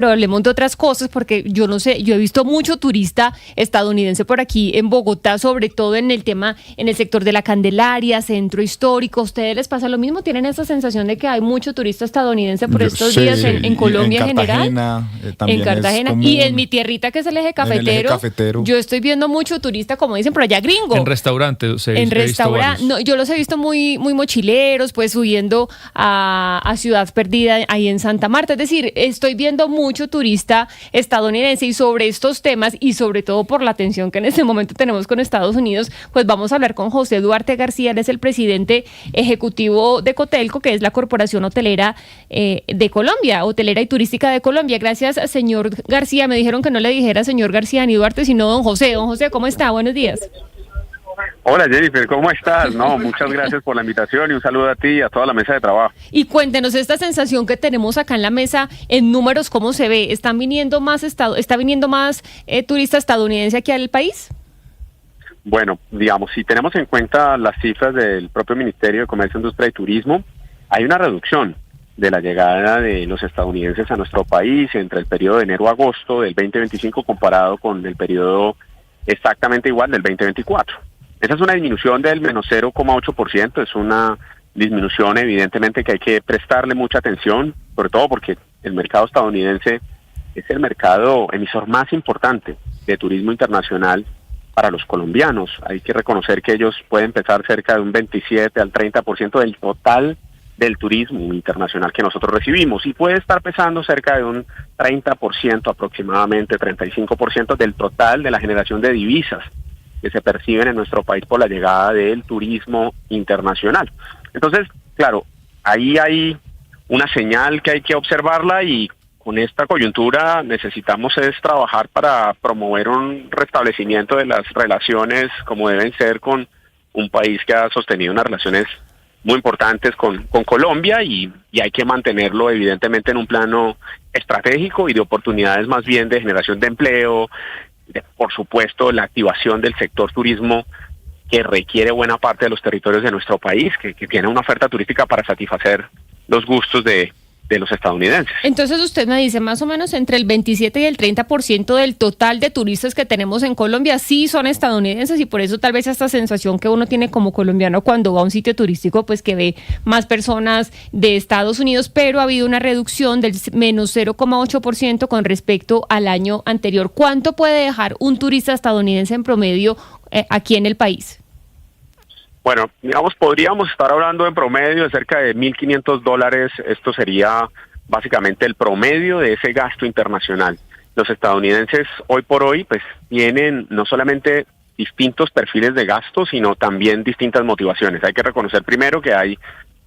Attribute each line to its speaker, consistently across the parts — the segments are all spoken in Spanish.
Speaker 1: Pero hablemos de otras cosas porque yo no sé, yo he visto mucho turista estadounidense por aquí en Bogotá, sobre todo en el tema, en el sector de la Candelaria, centro histórico. ¿A ustedes les pasa lo mismo? ¿Tienen esa sensación de que hay mucho turista estadounidense por estos
Speaker 2: Sí,
Speaker 1: días en Colombia
Speaker 2: en
Speaker 1: en general?
Speaker 2: Cartagena,
Speaker 1: En
Speaker 2: también es
Speaker 1: Cartagena. Y en
Speaker 2: común.
Speaker 1: mi tierrita, que es el eje
Speaker 2: En el eje
Speaker 1: cafetero,
Speaker 2: cafetero.
Speaker 1: yo estoy viendo mucho turista, como dicen por allá,
Speaker 3: En
Speaker 1: gringo.
Speaker 3: restaurantes
Speaker 1: En
Speaker 3: he visto
Speaker 1: restaurante,
Speaker 3: varios.
Speaker 1: no, yo los he visto muy, muy mochileros, pues subiendo a Ciudad Perdida, ahí en Santa Marta. Es decir, estoy viendo mucho turista estadounidense y sobre estos temas y sobre todo por la tensión que en este momento tenemos con Estados Unidos, pues vamos a hablar con José Duarte García, él es el presidente ejecutivo de Cotelco, que es la corporación hotelera de Colombia, hotelera y turística de Colombia. Gracias, señor García. Me dijeron que no le dijera señor García ni Duarte, sino don José. Don José, ¿cómo está? Buenos días.
Speaker 4: Hola Jennifer, ¿cómo estás? No, muchas gracias por la invitación y un saludo a ti y a toda la mesa de trabajo.
Speaker 1: Y cuéntenos esta sensación que tenemos acá en la mesa en números, ¿cómo se ve? ¿Están viniendo más está viniendo más turista estadounidense aquí al país?
Speaker 4: Bueno, digamos, si tenemos en cuenta las cifras del propio Ministerio de Comercio, Industria y Turismo, hay una reducción de la llegada de los estadounidenses a nuestro país entre el periodo de enero a agosto del 2025 comparado con el periodo exactamente igual del 2024. Esa es una disminución del menos 0,8%, es una disminución evidentemente que hay que prestarle mucha atención, sobre todo porque el mercado estadounidense es el mercado emisor más importante de turismo internacional para los colombianos. Hay que reconocer que ellos pueden pesar cerca de un 27 al 30% del total del turismo internacional que nosotros recibimos y puede estar pesando cerca de un 30% aproximadamente, 35% del total de la generación de divisas que se perciben en nuestro país por la llegada del turismo internacional. Entonces, claro, ahí hay una señal que hay que observarla y con esta coyuntura necesitamos es trabajar para promover un restablecimiento de las relaciones como deben ser con un país que ha sostenido unas relaciones muy importantes con Colombia y hay que mantenerlo evidentemente en un plano estratégico y de oportunidades más bien de generación de empleo, por supuesto, la activación del sector turismo que requiere buena parte de los territorios de nuestro país, que tiene una oferta turística para satisfacer los gustos de los estadounidenses.
Speaker 1: Entonces usted me dice más o menos entre el 27 y el 30% del total de turistas que tenemos en Colombia sí son estadounidenses y por eso tal vez esta sensación que uno tiene como colombiano cuando va a un sitio turístico pues que ve más personas de Estados Unidos, pero ha habido una reducción del menos 0,8% con respecto al año anterior. ¿Cuánto puede dejar un turista estadounidense en promedio aquí en el país?
Speaker 4: Bueno, digamos, podríamos estar hablando en promedio de cerca de $1,500. Esto sería básicamente el promedio de ese gasto internacional. Los estadounidenses hoy por hoy pues tienen no solamente distintos perfiles de gasto, sino también distintas motivaciones. Hay que reconocer primero que hay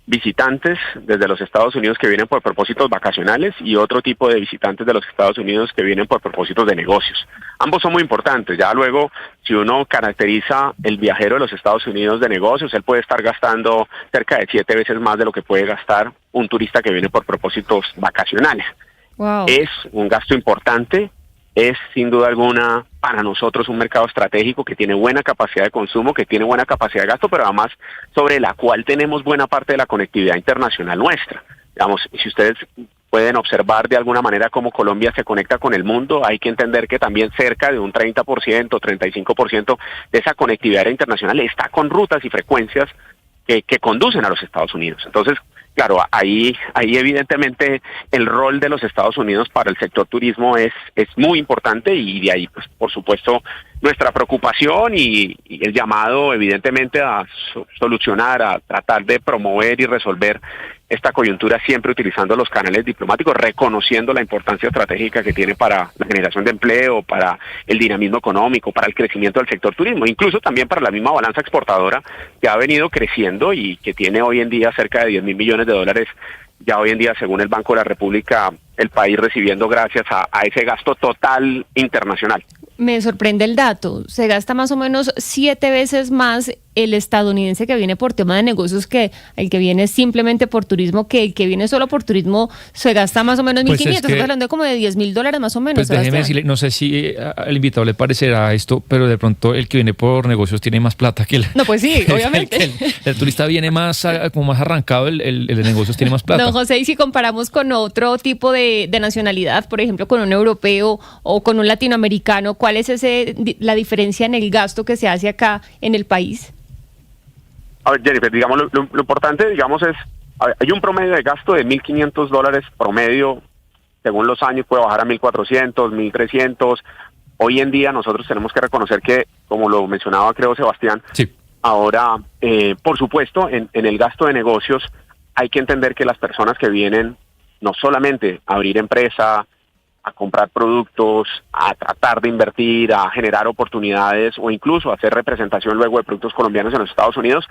Speaker 4: visitantes desde los Estados Unidos que vienen por propósitos vacacionales y otro tipo de visitantes de los Estados Unidos que vienen por propósitos de negocios. Ambos son muy importantes. Ya luego, si uno caracteriza el viajero de los Estados Unidos de negocios, él puede estar gastando cerca de 7 veces más de lo que puede gastar un turista que viene por propósitos vacacionales.
Speaker 1: Wow.
Speaker 4: Es un gasto importante, es sin duda alguna para nosotros un mercado estratégico que tiene buena capacidad de consumo, que tiene buena capacidad de gasto, pero además sobre la cual tenemos buena parte de la conectividad internacional nuestra. Digamos, si ustedes pueden observar de alguna manera cómo Colombia se conecta con el mundo, hay que entender que también cerca de un 30%, 35% de esa conectividad internacional está con rutas y frecuencias que conducen a los Estados Unidos. Entonces, claro, ahí evidentemente el rol de los Estados Unidos para el sector turismo es muy importante y de ahí, pues, por supuesto, nuestra preocupación y el llamado, evidentemente, a solucionar, a tratar de promover y resolver esta coyuntura siempre utilizando los canales diplomáticos, reconociendo la importancia estratégica que tiene para la generación de empleo, para el dinamismo económico, para el crecimiento del sector turismo, incluso también para la misma balanza exportadora que ha venido creciendo y que tiene hoy en día cerca de $10,000 millones, ya hoy en día, según el Banco de la República, el país recibiendo gracias a ese gasto total internacional.
Speaker 1: Me sorprende el dato. Se gasta más o menos 7 veces más el estadounidense que viene por tema de negocios que el que viene simplemente por turismo, que el que viene solo por turismo se gasta más o menos 1.500, estamos hablando de como de $10.000 más o menos.
Speaker 2: Pues déjeme decirle, no sé si al invitado le parecerá esto, pero de pronto el que viene por negocios tiene más plata que el...
Speaker 1: No, pues sí, obviamente.
Speaker 2: El turista viene más, como más arrancado, el de negocios tiene más plata.
Speaker 1: Don José, y si comparamos con otro tipo de nacionalidad, por ejemplo, con un europeo o con un latinoamericano, ¿cuál es la diferencia en el gasto que se hace acá en el país?
Speaker 4: A ver, Jennifer, digamos, lo importante, digamos, es, hay un promedio de gasto de $1.500 promedio, según los años puede bajar a 1.400, 1.300. Hoy en día nosotros tenemos que reconocer que, como lo mencionaba creo Sebastián,
Speaker 2: sí.
Speaker 4: Ahora, por supuesto, en el gasto de negocios hay que entender que las personas que vienen no solamente a abrir empresa, a comprar productos, a tratar de invertir, a generar oportunidades o incluso a hacer representación luego de productos colombianos en los Estados Unidos,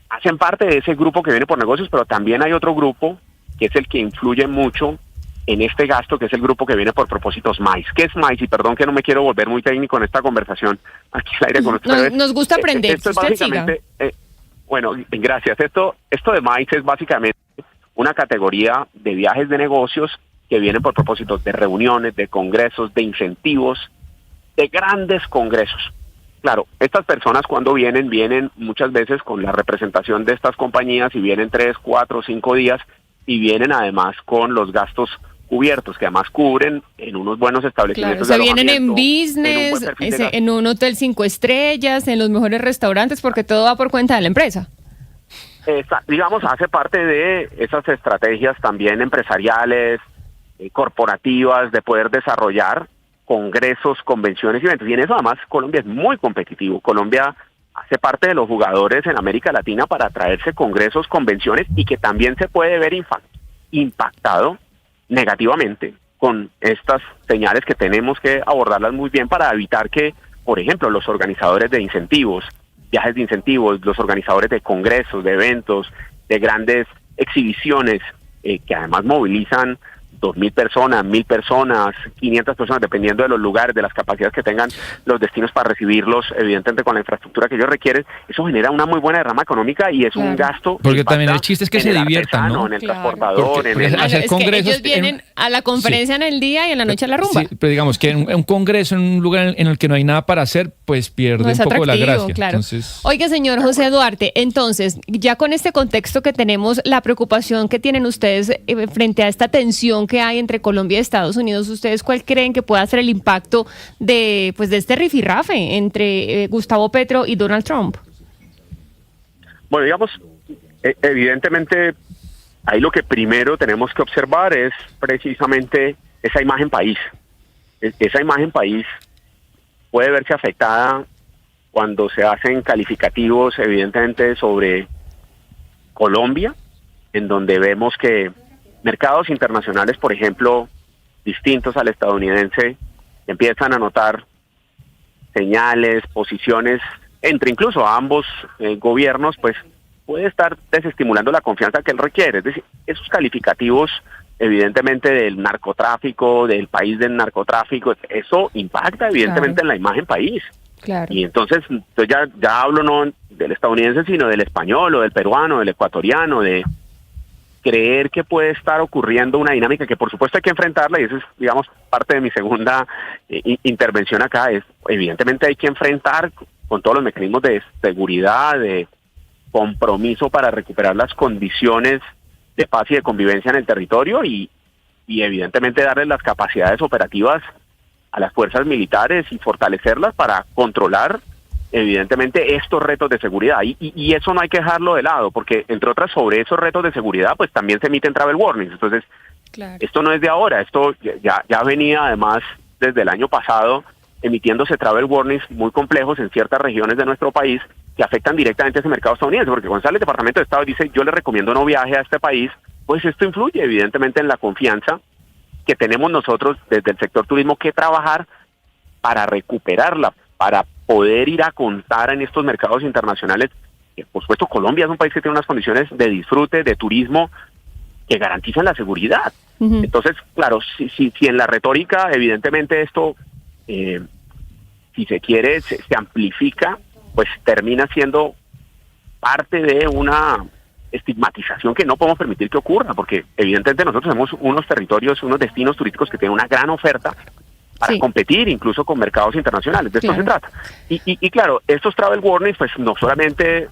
Speaker 4: hacen parte de ese grupo que viene por negocios, pero también hay otro grupo que es el que influye mucho en este gasto, que es el grupo que viene por propósitos MICE. ¿Qué es MICE? Y perdón que no me quiero volver muy técnico en esta conversación aquí al aire con ustedes.
Speaker 1: Nos gusta aprender.
Speaker 4: Esto es básicamente, bueno, gracias. Esto de MICE es básicamente una categoría de viajes de negocios que vienen por propósitos de reuniones, de congresos, de incentivos, de grandes congresos. Claro, estas personas cuando vienen muchas veces con la representación de estas compañías y vienen 3, 4, 5 días y vienen además con los gastos cubiertos, que además cubren en unos buenos establecimientos.
Speaker 1: Claro, o sea, vienen en business, en un hotel 5 estrellas, en los mejores restaurantes, porque todo va por cuenta de la empresa.
Speaker 4: Digamos, hace parte de esas estrategias también empresariales, corporativas, de poder desarrollar congresos, convenciones y eventos. Y en eso además Colombia es muy competitivo. Colombia hace parte de los jugadores en América Latina para traerse congresos, convenciones, y que también se puede ver impactado negativamente con estas señales que tenemos que abordarlas muy bien para evitar que, por ejemplo, los organizadores de incentivos, viajes de incentivos, los organizadores de congresos, de eventos, de grandes exhibiciones, que además movilizan 2.000 personas, 1.000 personas, 500 personas, dependiendo de los lugares, de las capacidades que tengan los destinos para recibirlos, evidentemente con la infraestructura que ellos requieren. Eso genera una muy buena derrama económica y es un gasto.
Speaker 2: Porque también el chiste es que se diviertan, ¿no?
Speaker 4: En el transportador,
Speaker 2: porque hacer congresos.
Speaker 1: Que ellos vienen a la conferencia en el día y en la noche a la rumba.
Speaker 2: Sí, pero digamos que en un congreso, en un lugar en el que no hay nada para hacer, pues pierde un poco la gracia.
Speaker 1: Claro.
Speaker 2: Entonces...
Speaker 1: Oiga, señor José Duarte, entonces, ya con este contexto que tenemos, la preocupación que tienen ustedes frente a esta tensión que hay entre Colombia y Estados Unidos, ¿ustedes cuál creen que pueda ser el impacto de este rifirrafe entre Gustavo Petro y Donald Trump?
Speaker 4: Bueno, digamos, evidentemente, ahí lo que primero tenemos que observar es precisamente esa imagen país. Esa imagen país puede verse afectada cuando se hacen calificativos, evidentemente, sobre Colombia, en donde vemos que mercados internacionales, por ejemplo, distintos al estadounidense, empiezan a notar señales, posiciones entre incluso ambos gobiernos, pues puede estar desestimulando la confianza que él requiere. Es decir, esos calificativos, evidentemente, del narcotráfico, del país del narcotráfico, eso impacta evidentemente en la imagen país.
Speaker 1: Claro.
Speaker 4: Y entonces ya hablo no del estadounidense, sino del español o del peruano, del ecuatoriano, de creer que puede estar ocurriendo una dinámica que por supuesto hay que enfrentarla, y eso es, digamos, parte de mi segunda intervención acá, es evidentemente hay que enfrentar con todos los mecanismos de seguridad, de compromiso para recuperar las condiciones de paz y de convivencia en el territorio y evidentemente darles las capacidades operativas a las fuerzas militares y fortalecerlas para controlar evidentemente estos retos de seguridad, y eso no hay que dejarlo de lado, porque entre otras sobre esos retos de seguridad pues también se emiten travel warnings. Entonces esto no es de ahora, esto ya venía además desde el año pasado emitiéndose travel warnings muy complejos en ciertas regiones de nuestro país que afectan directamente a ese mercado estadounidense, porque cuando sale el Departamento de Estado y dice yo le recomiendo no viaje a este país, pues esto influye evidentemente en la confianza que tenemos nosotros desde el sector turismo que trabajar para recuperarla, para poder ir a contar en estos mercados internacionales. Por supuesto, Colombia es un país que tiene unas condiciones de disfrute, de turismo, que garantizan la seguridad. Uh-huh. Entonces, claro, si en la retórica, evidentemente esto, si se quiere, se amplifica, pues termina siendo parte de una estigmatización que no podemos permitir que ocurra, porque evidentemente nosotros tenemos unos territorios, unos destinos turísticos que tienen una gran oferta para competir incluso con mercados internacionales. De esto se trata. Y claro, estos travel warnings pues no solamente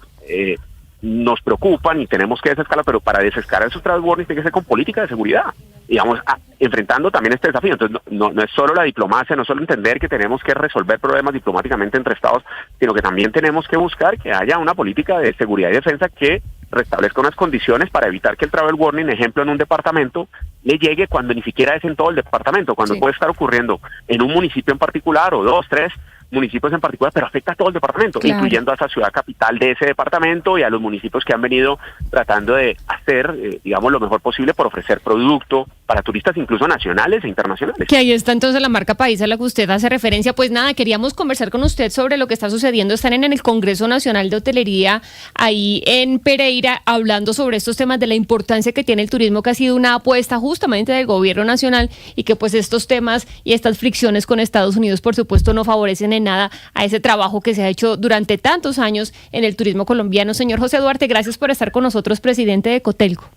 Speaker 4: nos preocupan y tenemos que desescalar, pero para desescalar esos travel warnings tiene que ser con política de seguridad, digamos, enfrentando también este desafío. Entonces no es solo la diplomacia, no es solo entender que tenemos que resolver problemas diplomáticamente entre estados, sino que también tenemos que buscar que haya una política de seguridad y defensa que restablezca unas condiciones para evitar que el travel warning, ejemplo, en un departamento, le llegue cuando ni siquiera es en todo el departamento, cuando puede estar ocurriendo en un municipio en particular o 2, 3 municipios en particular, pero afecta a todo el departamento, incluyendo a esa ciudad capital de ese departamento y a los municipios que han venido tratando de hacer, digamos, lo mejor posible por ofrecer producto para turistas incluso nacionales e internacionales.
Speaker 1: Que ahí está entonces la marca país a la que usted hace referencia. Pues nada, queríamos conversar con usted sobre lo que está sucediendo. Están en el Congreso Nacional de Hotelería, ahí en Pereira, hablando sobre estos temas de la importancia que tiene el turismo, que ha sido una apuesta justamente del gobierno nacional y que pues estos temas y estas fricciones con Estados Unidos, por supuesto, no favorecen en nada a ese trabajo que se ha hecho durante tantos años en el turismo colombiano. Señor José Duarte, gracias por estar con nosotros, presidente de Cotelco.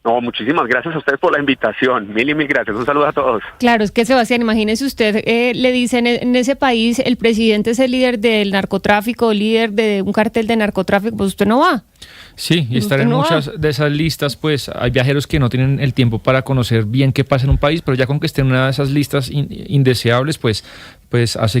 Speaker 4: No, muchísimas gracias a ustedes por la invitación. Mil y mil gracias. Un saludo a todos.
Speaker 1: Claro, es que Sebastián, imagínese usted, le dicen en ese país el presidente es el líder del narcotráfico, líder de un cartel de narcotráfico, pues usted no va.
Speaker 2: Sí, y estar en muchas de esas listas, pues hay viajeros que no tienen el tiempo para conocer bien qué pasa en un país, pero ya con que esté en una de esas listas indeseables, pues hace que